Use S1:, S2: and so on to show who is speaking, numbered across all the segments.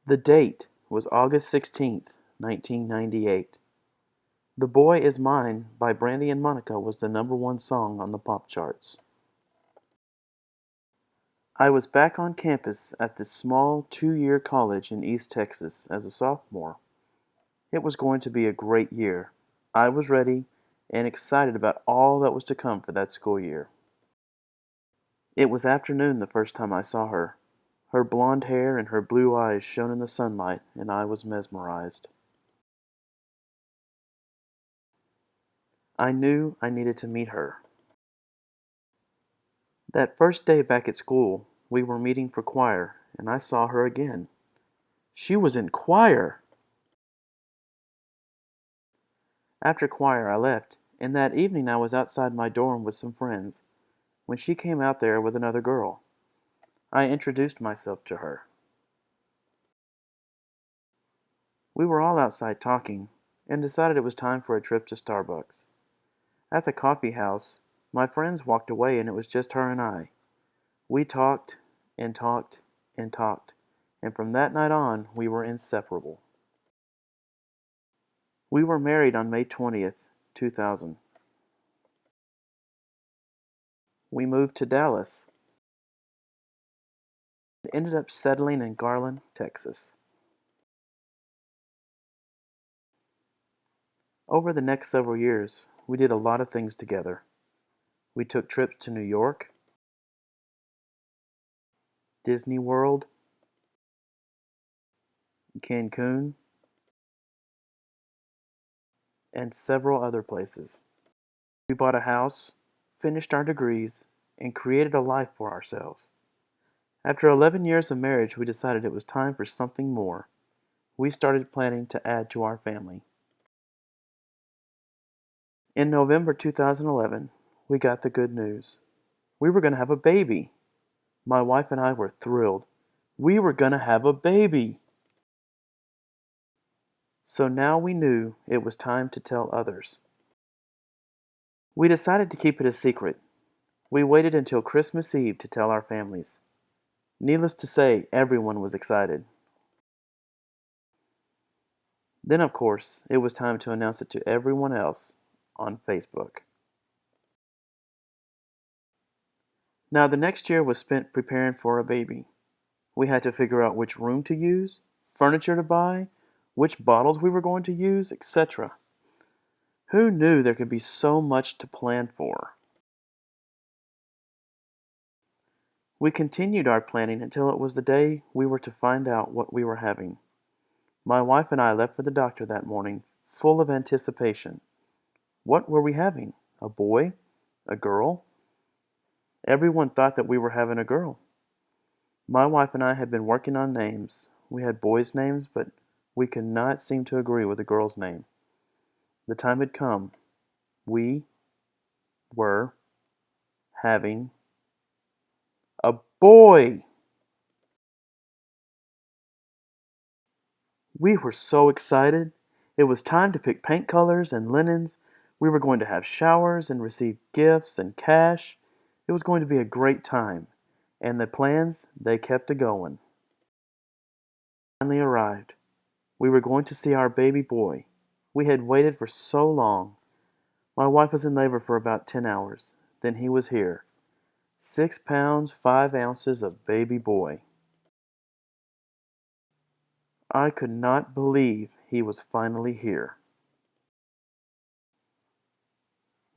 S1: The date was August 16th, 1998. "The Boy Is Mine" by Brandy and Monica was the #1 song on the pop charts. I was back on campus at this small 2-year college in East Texas as a sophomore. It was going to be a great year. I was ready and excited about all that was to come for that school year. It was afternoon the first time I saw her. Her blonde hair and her blue eyes shone in the sunlight, and I was mesmerized. I knew I needed to meet her. That first day back at school, we were meeting for choir, and I saw her again. She was in choir! After choir, I left, and that evening I was outside my dorm with some friends, when she came out there with another girl. I introduced myself to her. We were all outside talking, and decided it was time for a trip to Starbucks. At the coffee house, my friends walked away and it was just her and I. We talked and talked and talked, and from that night on, we were inseparable. We were married on May 20th, 2000. We moved to Dallas and ended up settling in Garland, Texas. Over the next several years, we did a lot of things together. We took trips to New York, Disney World, Cancun, and several other places. We bought a house, finished our degrees, and created a life for ourselves. After 11 years of marriage, we decided it was time for something more. We started planning to add to our family. In November 2011, we got the good news. We were going to have a baby. My wife and I were thrilled. We were going to have a baby. So now we knew it was time to tell others. We decided to keep it a secret. We waited until Christmas Eve to tell our families. Needless to say, everyone was excited. Then, of course, it was time to announce it to everyone else on Facebook. Now, the next year was spent preparing for a baby. We had to figure out which room to use, furniture to buy, which bottles we were going to use, etc. Who knew there could be so much to plan for? We continued our planning until it was the day we were to find out what we were having. My wife and I left for the doctor that morning, full of anticipation. What were we having? A boy? A girl? Everyone thought that we were having a girl. My wife and I had been working on names. We had boys' names, but we could not seem to agree with the girl's name. The time had come. We were having a boy! We were so excited. It was time to pick paint colors and linens. We were going to have showers and receive gifts and cash. It was going to be a great time. And the plans, they kept a going. Finally arrived. We were going to see our baby boy. We had waited for so long. My wife was in labor for about 10 hours. Then he was here. 6 pounds, 5 ounces of baby boy. I could not believe he was finally here.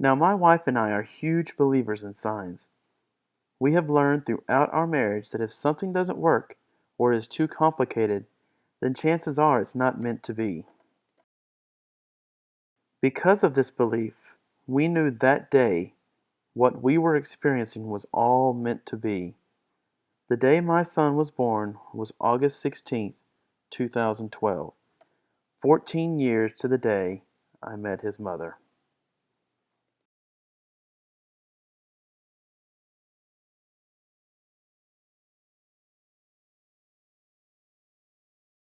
S1: Now, my wife and I are huge believers in signs. We have learned throughout our marriage that if something doesn't work or is too complicated, then chances are it's not meant to be. Because of this belief, we knew that day what we were experiencing was all meant to be. The day my son was born was August 16th, 2012. 14 years to the day I met his mother.